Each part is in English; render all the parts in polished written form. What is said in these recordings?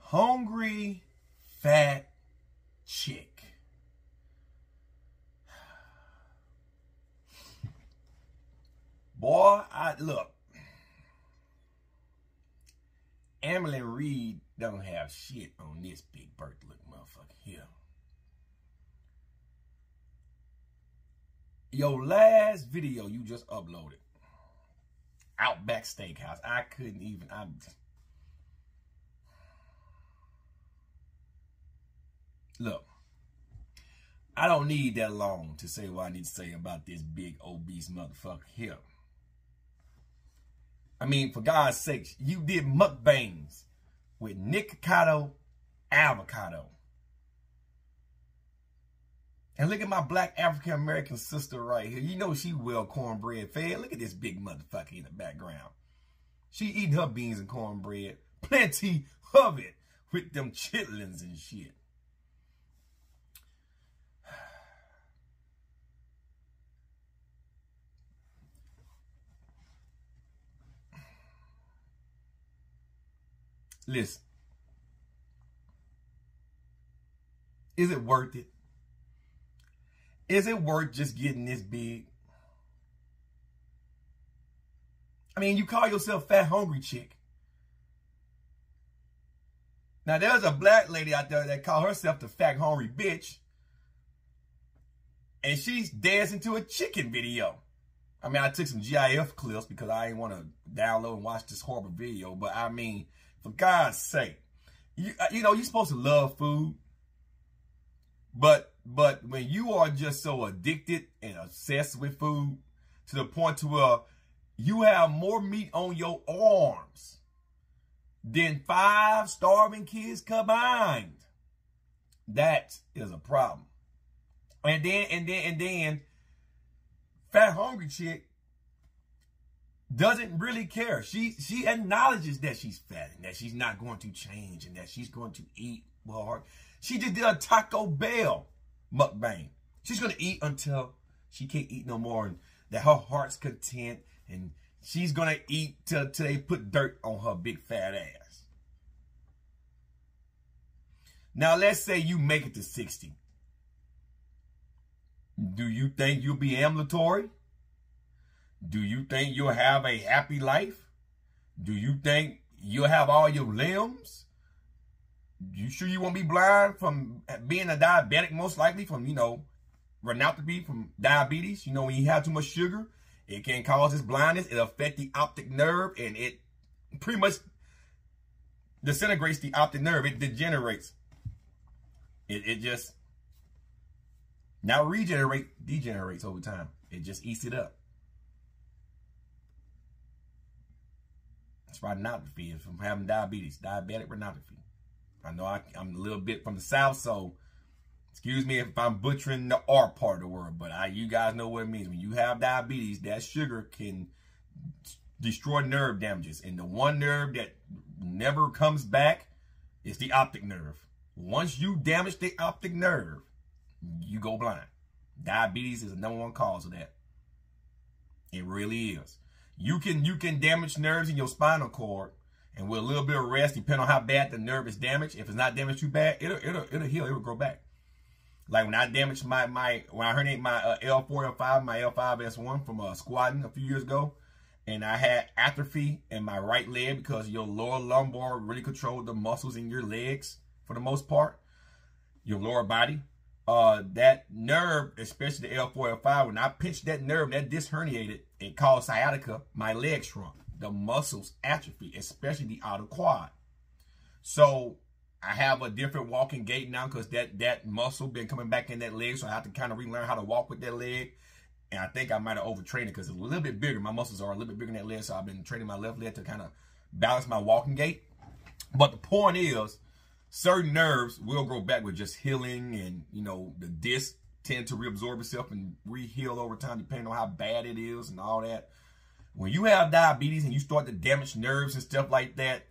hungry, fat chick. Boy, look. Emily Reed don't have shit on this big bird looking motherfucker here. Your last video you just uploaded, Outback Steakhouse. I couldn't even. Look, I don't need that long to say what I need to say about this big obese motherfucker here. I mean, for God's sakes, you did mukbangs with Nikocado avocado. And look at my black African-American sister right here. You know she well cornbread fed. Look at this big motherfucker in the background. She eating her beans and cornbread. Plenty of it with them chitlins and shit. Listen, is it worth it? Is it worth just getting this big? I mean, you call yourself fat hungry chick. Now, there's a black lady out there that call herself the fat hungry bitch. And she's dancing to a chicken video. I mean, I took some GIF clips because I didn't want to download and watch this horrible video. But I mean, for God's sake, you know, you're supposed to love food. But when you are just so addicted and obsessed with food to the point to where you have more meat on your arms than 5 starving kids combined, that is a problem. And then, fat hungry chick doesn't really care. She acknowledges that she's fat and that she's not going to change and that she's going to eat hard. She just did a Taco Bell mukbang. She's going to eat until she can't eat no more and that her heart's content, and she's going to eat till they put dirt on her big fat ass. Now, let's say you make it to 60. Do you think you'll be ambulatory? Do you think you'll have a happy life? Do you think you'll have all your limbs? You sure you won't be blind from being a diabetic, most likely from, you know, retinopathy, from diabetes? You know, when you have too much sugar, it can cause this blindness. It'll affect the optic nerve, and it pretty much disintegrates the optic nerve. It degenerates. It just not degenerates over time. It just eats it up. It's retinopathy. It's from having diabetes, diabetic retinopathy. I know I'm a little bit from the South, so excuse me if I'm butchering the R part of the word, but you guys know what it means. When you have diabetes, that sugar can destroy nerve damages. And the one nerve that never comes back is the optic nerve. Once you damage the optic nerve, you go blind. Diabetes is the #1 cause of that. It really is. You can damage nerves in your spinal cord, and with a little bit of rest, depending on how bad the nerve is damaged, if it's not damaged too bad, it'll heal. It'll grow back. Like when I damaged when I herniated my L4, L5, my L5S1 from squatting a few years ago, and I had atrophy in my right leg because your lower lumbar really controlled the muscles in your legs for the most part, your lower body. That nerve, especially the L4, L5, when I pinched that nerve, that disc herniated, it caused sciatica. My leg shrunk. The muscles atrophy, especially the outer quad. So I have a different walking gait now because that muscle been coming back in that leg. So I have to kind of relearn how to walk with that leg. And I think I might have overtrained it because it's a little bit bigger. My muscles are a little bit bigger than that leg. So I've been training my left leg to kind of balance my walking gait. But the point is, certain nerves will grow back with just healing, and you know, the disc tend to reabsorb itself and re-heal over time depending on how bad it is and all that. When you have diabetes and you start to damage nerves and stuff like that,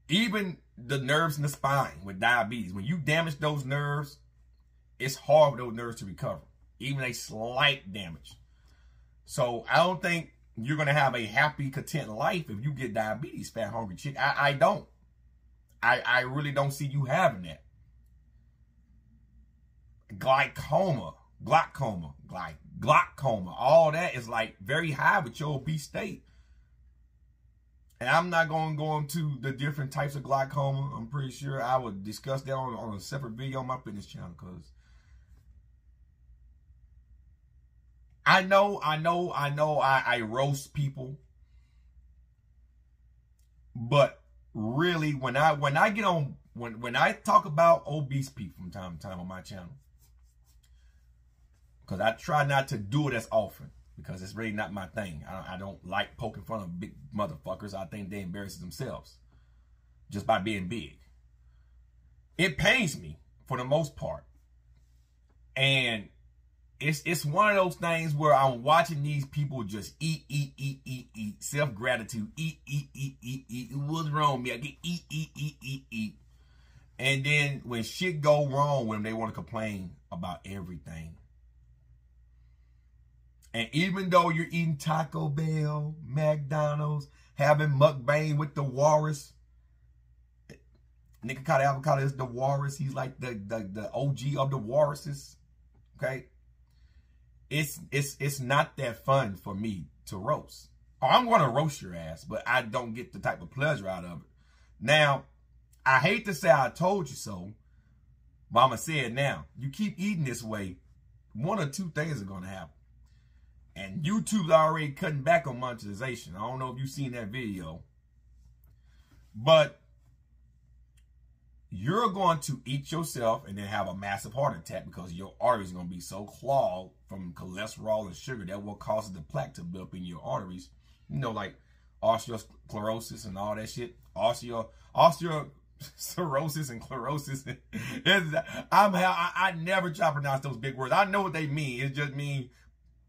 even the nerves in the spine with diabetes, when you damage those nerves, it's hard for those nerves to recover, even a slight damage. So I don't think you're going to have a happy, content life if you get diabetes, fat, hungry chick. I don't. I really don't see you having that. Glaucoma, all that is like very high with your obese state. And I'm not going to go into the different types of glaucoma. I'm pretty sure I would discuss that on a separate video on my fitness channel, because I know I roast people. But really, when I get on, when I talk about obese people from time to time on my channel, because I try not to do it as often, because it's really not my thing. I don't like poking fun of big motherfuckers. I think they embarrass themselves just by being big. It pains me for the most part. And it's one of those things where I'm watching these people just eat. Self-gratitude. Eat. What's wrong with me? I get eat. And then when shit go wrong, when they want to complain about everything. And even though you're eating Taco Bell, McDonald's, having mukbang with the walrus, nigga call the avocado is the walrus. He's like the OG of the walruses. Okay, it's not that fun for me to roast. Oh, I'm gonna roast your ass, but I don't get the type of pleasure out of it. Now, I hate to say I told you so, but I'm gonna say it now. You keep eating this way, one or two things are gonna happen. And YouTube's already cutting back on monetization. I don't know if you've seen that video. But you're going to eat yourself and then have a massive heart attack because your arteries are going to be so clogged from cholesterol and sugar that will cause the plaque to build up in your arteries. You know, like osteosclerosis and all that shit. Osteo Cirrhosis and sclerosis. I never try to pronounce those big words. I know what they mean. It just means,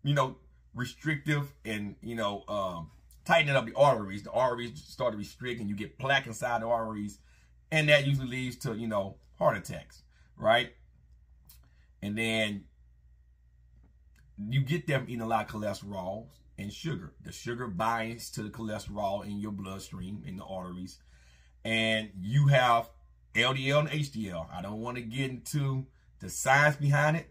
you know, restrictive and, you know, tightening up the arteries. The arteries start to restrict and you get plaque inside the arteries. And that usually leads to, you know, heart attacks, right? And then you get them eating a lot of cholesterol and sugar. The sugar binds to the cholesterol in your bloodstream, in the arteries. And you have LDL and HDL. I don't want to get into the science behind it.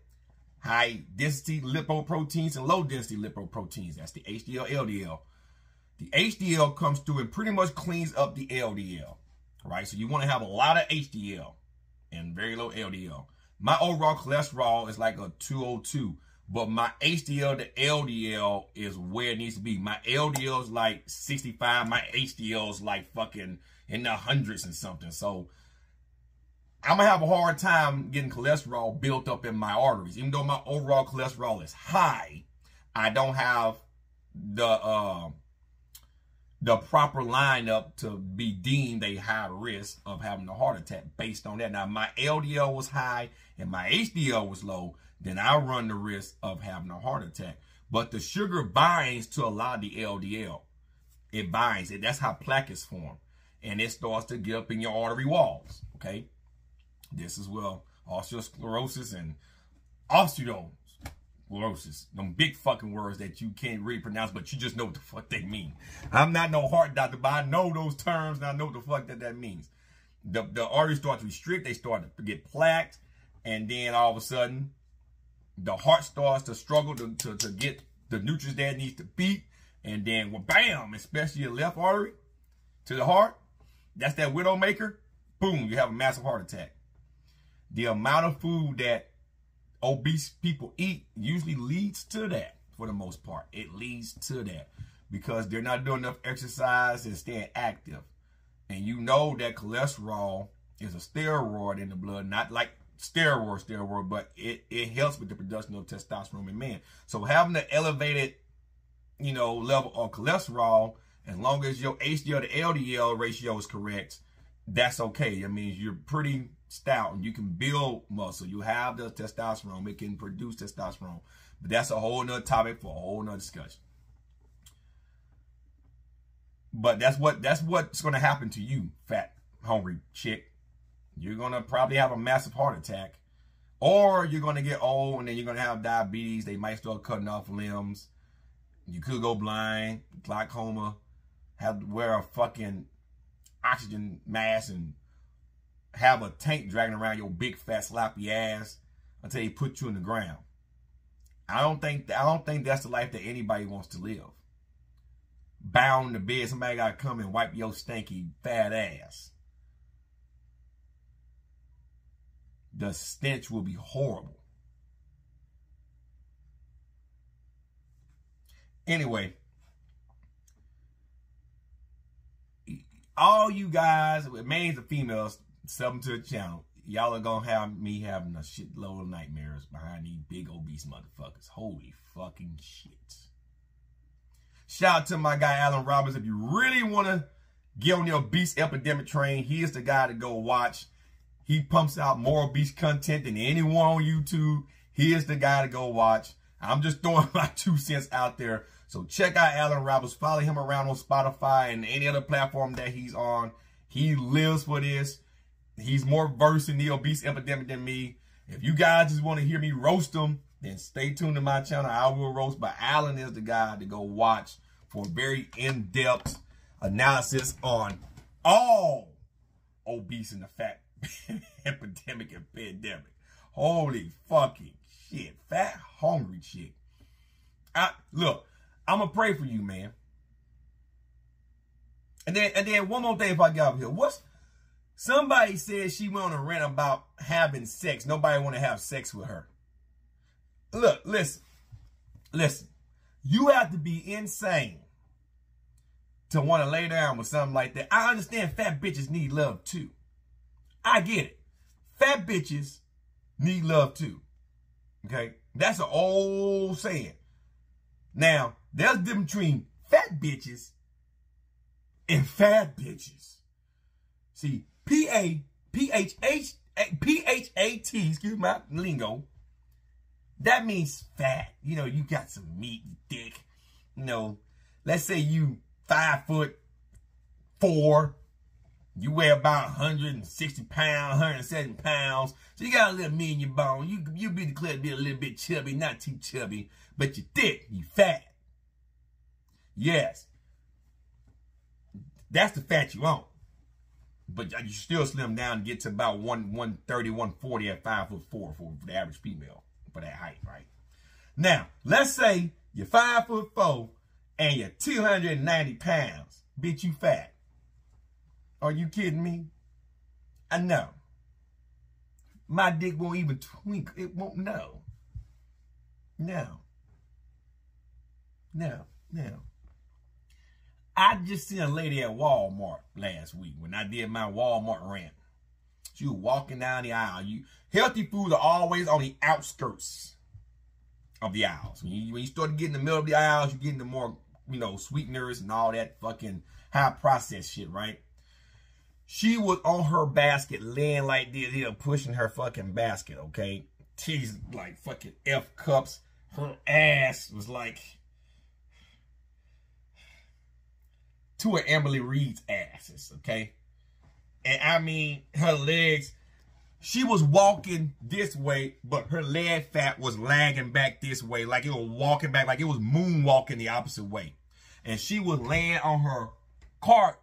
High density lipoproteins and low density lipoproteins. That's the HDL, LDL. The HDL comes through and pretty much cleans up the LDL, right? So you want to have a lot of HDL and very low LDL. My overall cholesterol is like a 202, but my HDL to LDL is where it needs to be. My LDL is like 65. My HDL is like fucking in the hundreds and something. So I'm going to have a hard time getting cholesterol built up in my arteries. Even though my overall cholesterol is high, I don't have the proper lineup to be deemed a high risk of having a heart attack based on that. Now, my LDL was high and my HDL was low, then I run the risk of having a heart attack. But the sugar binds to a lot of the LDL. It binds it. That's how plaque is formed. And it starts to get up in your artery walls, okay? This is well, osteosclerosis and osteosclerosis. Them big fucking words that you can't really pronounce, but you just know what the fuck they mean. I'm not no heart doctor, but I know those terms and I know what the fuck that means. The arteries start to restrict, they start to get plaqued, and then all of a sudden, the heart starts to struggle to get the nutrients that it needs to beat, and then, well, bam, especially your left artery to the heart, that's that widowmaker, boom, you have a massive heart attack. The amount of food that obese people eat usually leads to that for the most part. It leads to that because they're not doing enough exercise and staying active. And you know that cholesterol is a steroid in the blood, not like steroid, but it helps with the production of testosterone in men. So having an elevated, you know, level of cholesterol, as long as your HDL to LDL ratio is correct, that's okay. It means you're pretty stout and you can build muscle. You have the testosterone. It can produce testosterone. But that's a whole nother topic for a whole nother discussion. But that's what's going to happen to you, fat, hungry chick. You're going to probably have a massive heart attack. Or you're going to get old and then you're going to have diabetes. They might start cutting off limbs. You could go blind, glaucoma, have to wear a fucking oxygen mask and have a tank dragging around your big fat sloppy ass until they put you in the ground. I don't think that's the life that anybody wants to live. Bound in the bed, somebody gotta come and wipe your stanky fat ass. The stench will be horrible. Anyway, all you guys, males and females, sub to the channel. Y'all are gonna have me having a shitload of nightmares behind these big obese motherfuckers. Holy fucking shit. Shout out to my guy Alan Roberts. If you really want to get on the obese epidemic train, he is the guy to go watch. He pumps out more obese content than anyone on YouTube. He is the guy to go watch. I'm just throwing my 2 cents out there. So check out Alan Roberts. Follow him around on Spotify and any other platform that he's on. He lives for this. He's more versed in the obese epidemic than me. If you guys just want to hear me roast him, then stay tuned to my channel. I will roast. But Alan is the guy to go watch for a very in-depth analysis on all obese and the fat epidemic and pandemic. Holy fucking shit. Fat, hungry shit. Look, I'm going to pray for you, man. And then one more thing if I get up here. Somebody said she went on a rant about having sex. Nobody want to have sex with her. Look, listen. You have to be insane to want to lay down with something like that. I understand fat bitches need love too. I get it. Fat bitches need love too. Okay? That's an old saying. Now, there's a difference between fat bitches and fat bitches. See, P-H-A-T, excuse my lingo, that means fat. You know, you got some meat, thick. You know, let's say you 5'4", you weigh about 160 pounds, 170 pounds. So you got a little meat in your bone. You be declared to be a little bit chubby, not too chubby, but you're thick, you fat. Yes. That's the fat you want. But you still slim down and get to about 130, 140 at 5'4" for the average female for that height, right? Now, let's say you're 5'4" and you're 290 pounds. Bitch, you fat. Are you kidding me? I know. My dick won't even twinkle. It won't know. No. I just seen a lady at Walmart last week when I did my Walmart rant. She was walking down the aisle. Healthy foods are always on the outskirts of the aisles. When you start to get in the middle of the aisles, you get into more, sweeteners and all that fucking high processed shit, right? She was on her basket laying like this, pushing her fucking basket, okay? She's like fucking F cups. Her ass was like two of Emily Reed's asses, okay? And I mean, her legs, she was walking this way, but her leg fat was lagging back this way, like it was walking back, like it was moonwalking the opposite way. And she was laying on her cart,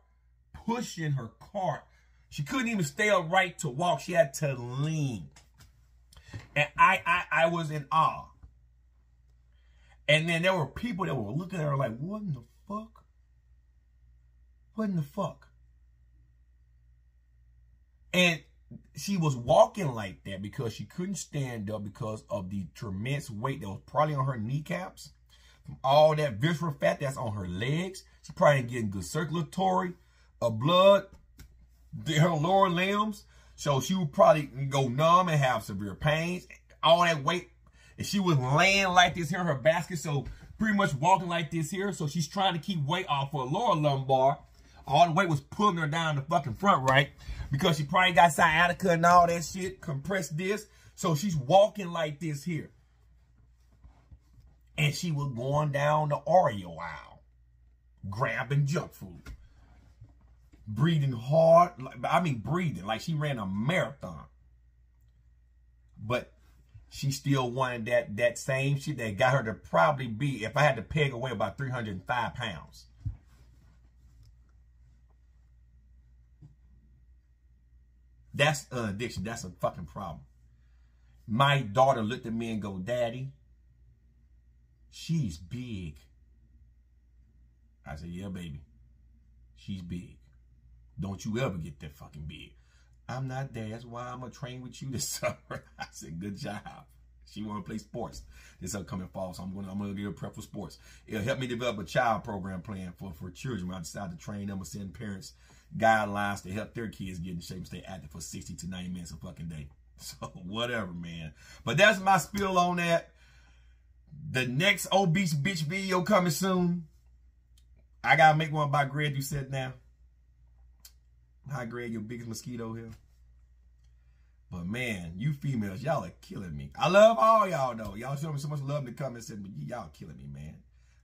pushing her cart. She couldn't even stay upright to walk. She had to lean. And I was in awe. And then there were people that were looking at her like, what in the fuck? What in the fuck? And she was walking like that because she couldn't stand up because of the tremendous weight that was probably on her kneecaps. From all that visceral fat that's on her legs. She probably ain't getting good circulatory blood, her lower limbs. So she would probably go numb and have severe pains. All that weight. And she was laying like this here in her basket. So pretty much walking like this here. So she's trying to keep weight off her lower lumbar. All the weight was pulling her down the fucking front, right? Because she probably got sciatica and all that shit, compressed disc. So she's walking like this here. And she was going down the Oreo aisle, grabbing junk food. Breathing hard, breathing like she ran a marathon. But she still wanted that same shit that got her to probably be, if I had to peg away, about 305 pounds. That's an addiction. That's a fucking problem. My daughter looked at me and go, Daddy, she's big. I said, yeah, baby. She's big. Don't you ever get that fucking big. I'm not there. That's why I'm going to train with you this summer. I said, good job. She want to play sports this upcoming fall, so I'm going to get her prep for sports. It'll help me develop a child program plan for children. When I decide to train them or send parents guidelines to help their kids get in shape and stay active for 60 to 90 minutes a fucking day. So whatever, man. But that's my spiel on that. The next obese bitch video coming soon. I got to make one by Greg Doucette now. Hi, Greg, your biggest mosquito here. But man, you females, y'all are killing me. I love all y'all though. Y'all show me so much love in the comments, but y'all killing me, man.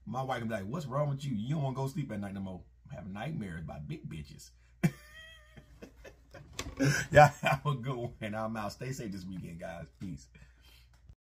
My wife can be like, what's wrong with you? You don't want to go sleep at night no more. I'm having nightmares about big bitches. Y'all have a good one. I'm out. Stay safe this weekend, guys. Peace.